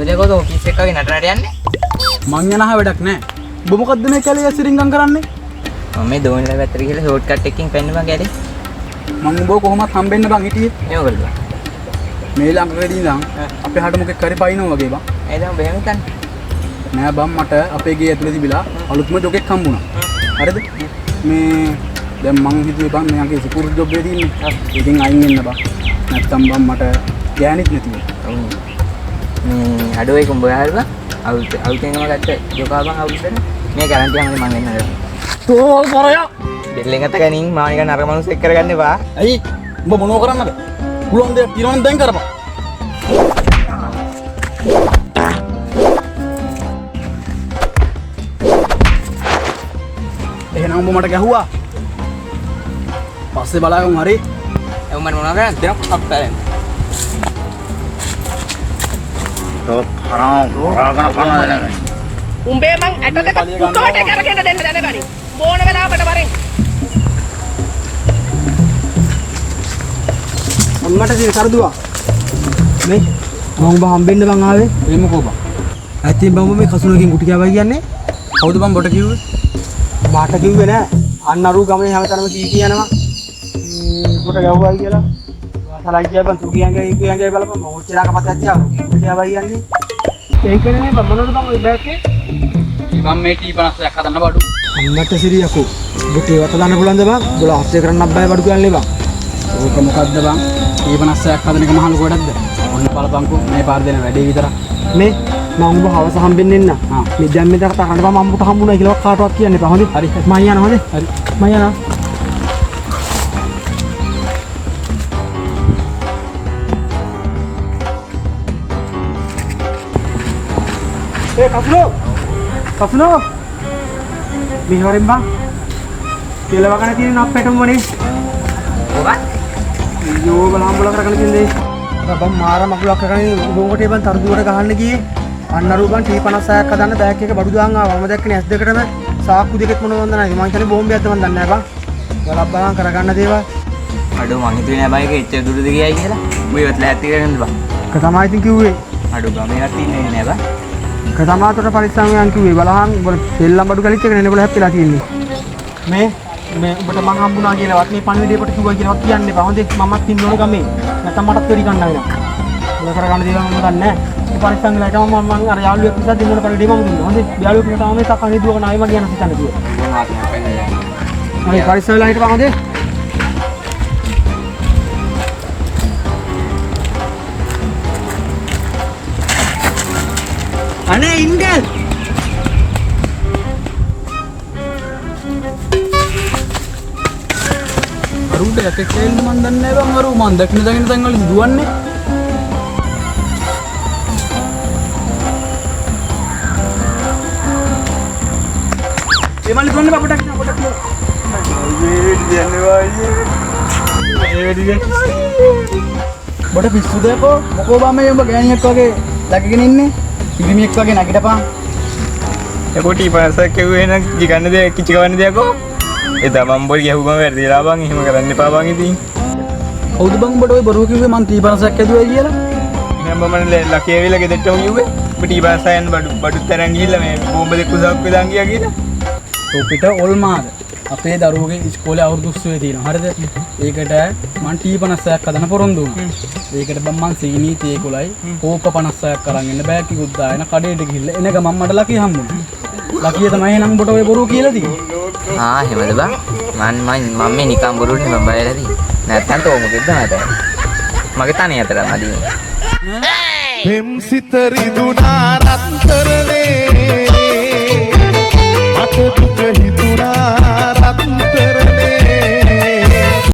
උදේකෝ office එක වගේ නටනට යන්නේ මං යනහ වැඩක් නෑ ඔබ මොකද්ද මේ කැලේ ඇසිරින්ගම් කරන්නේ මම මේ දෝනිලා පැත්තට ගිහලා ෂෝට් කට් එකකින් පෙන්න බං කැලේ මං ඔබ කොහොමත් හම්බෙන්න බං හිටියේ මේකද මේ ළඟදී ඉඳන් අපේ හට මොකෙක් කරේ පයින්නවා වගේ බං ඒ දැන් බෙහෙම හිතන්නේ නෑ බං මට අපේ ගේ ඇතුලේ තිබිලා අලුත්ම ජොකෙක් හම්බුණා හරිද මේ දැන් මං හිතුවේ බං මෙයාගේ සිකුරු ජොබ් එකේ තියෙන්නේ ඉතින් අයින් වෙන්න බං නැත්තම් බං මට ගෑනිත් නැතිව අඩුවේ කුඹ හරිද අවුතෙන්ම ගත්ත ජොකා බං අවුස්සන මේ ගැරන්ටි හැමෝම මං එන්නද තෝ පරයා බෙල්ලෙන් ගත්ත ගනින් මාව නිකන් අර මනුස්ස එක්ක කරගන්න එපා ඇයි උඹ මොනව කරන්නද පුළුවන් දෙයක් තියනවා නම් දැන් කරපන් එහෙනම් උඹ මට ගැහුවා පස්සේ බලාගමු හරි එවුන් මම මොනවා කරන්නේ දෙයක් අප්පෑරෙන් උඹේ මං ඇට දෙක පුතෝට කරගෙන දෙන්න දැනගනි බෝන වෙලාවට වරෙන් අම්මට සිර කරදුවා මේ මම ඔබ හම්බෙන්න බං ආවේ එමු කොබා ඇත්තෙන් බං මේ කසුනකින් කුටි කෑවයි කියන්නේ කවුද බං බොට කිව්වේ මාට කිව්වේ නෑ අන්න අරු ගමේ හැමතැනම කී කියනවා කොට ගැව්වයි කියලා වාසලයි කියපන් තු කියන්නේ බලපන් මම ඔච්චරක පතක් තියාව කුටි කෑවයි කියන්නේ ඒකනේ බං මොනවද බං ඔය බෑග්ගේ මම මේ T50ක් හදන්න බඩු අන්නට සිරියකෝ ඔබට ඒවට දාන්න පුළුවන්ද බං 12 කරන්නත් බෑ බඩු කියන්නේ බං ඕක මොකද්ද බං T50ක් හදන එක මහ ලොකු වැඩක්ද ඔන්න බලපන්කෝ මේ පාර දෙන වැඩේ විතරක් මේ මම ඔබ හවස හම්බෙන්න එන්න මේ දැන් මෙතන කතා කරන්න බං මම ඔබට හම්බුනා කියලා කාටවත් කියන්න එපා හොඳේ හරි මම යනවා හොඳේ හරි මම යනවා ඒ කපුනෝ මෙහෙවරින් බං කියලා වගන තියෙන අප්පෙටම මොනේ ඔබ අයියෝ බලහම්බල කරගෙන තියන්නේ බං මාර මකුලක් කරගෙන උඹට බං තරදුවට ගහන්න ගියේ අන්නරු බං T56ක් හදන්න බෑග් එක බඩු දාන් ආවා මම දැක්කනේ S2කටම සාක්කු දෙකක් මොනවද නැහැ මං කියන්නේ බෝම්බයක්ද මන් දන්නේ නැහැ බං බලක් බලන් කරගන්න දේවල් අඩෝ මං හිතුවේ නෑ බයික එච්චර දුරද ගියයි කියලා උඹ ඉවත් ලෑස්ති කරගන්නද බං ඒක තමයි ඉතින් කිව්වේ අඩෝ ගමේවත් ඉන්නේ නෑ බං කතමාතට පරිස්සමයන් කිව්වේ බලහන් උඹ සෙල්ලම් බඩු ගලිත් එක නේ බල හැප්පිලා තියෙන්නේ මේ උඹට මං හම්බුණා කියලාවත් මේ පණිවිඩේකට කිව්වා කියලාවත් කියන්න එපා හොඳේ මමත් ඉන්න ඕන ගමේ නැත්නම් මටත් වෙරි ගන්න වෙනවා මොන කරගන්න දේවල් මම දන්නේ නැහැ ඒ පරිස්සම් වෙලා හිටම මම අර යාළුවෙක් නිසා දෙන්නට පරිවිඩේ මම දුන්නා හොඳේ යාළුවෙක් නිසා තමයි සක්කනේ දුවගෙන ආයෙ මම කියන්න හිතන්න කිව්වා හරි පරිස්සම් වෙලා හිටපන් හොඳේ අනේ ඉන්දල් අරුන්ට යකෙක් එන්න මන් දන්නේ නැහැ බං අරු මන් දකින්න තැන් වල දුවන්නේ ඒ මල්ලි දුවන්නේ අපට බඩ පිස්සු දෙකෝ මොකෝ බා මේ උඹ ගෑණියෙක් වගේ läගගෙන ඉන්නේ පිරිමියෙක් වගේ නැගිටපන් ඒකෝ T50ක් කිව්වේ නම් ගිගන්න දෙයක් කිචි ගවන්න දෙයක්ෝ එදා මම බොල් ගැහුවම වැරදිලා බං එහෙම කරන්න එපා බං ඉතින් කවුද බං උඹට ඔය බරුව කිව්වේ මං T50ක් ඇදුවයි කියලා එහෙනම් මම ලකේ වෙලා ගෙදරට කිව්වේ ඔබ T50 යන බඩුත් තරන් ගිහිල්ලා මේ බෝම්බ දෙක උසාවක් වෙලා ගියා කියලා තොපිට ඔල්මාද අපේ දරුවගේ ඉස්කෝලේ අවුරුදු 30 තියෙනවා හරිද ඒකට මං T50ක් හදන්න පොරොන්දු වුණා ඒකට බං මං සීනි තේ 11යි කෝක 50ක් අරන් එන්න බෑග් කිකුත් දාගෙන කඩේට ගිහිල්ලා එන ගමන් මට ලකිය හම්බුණා ලකිය තමයි එහෙනම් උඹට ඔය බොරුව කියලා තියෙන්නේ එහෙමද බං මම මේ නිකන් බොරුවට මම බයලාදී නැත්තම් තෝ මොකෙද්ද මට මගේ තනිය අතර මදි පෙම් සිත රිදුනා රත්තරනේ අත දුක හිතුනා රත්තරනේ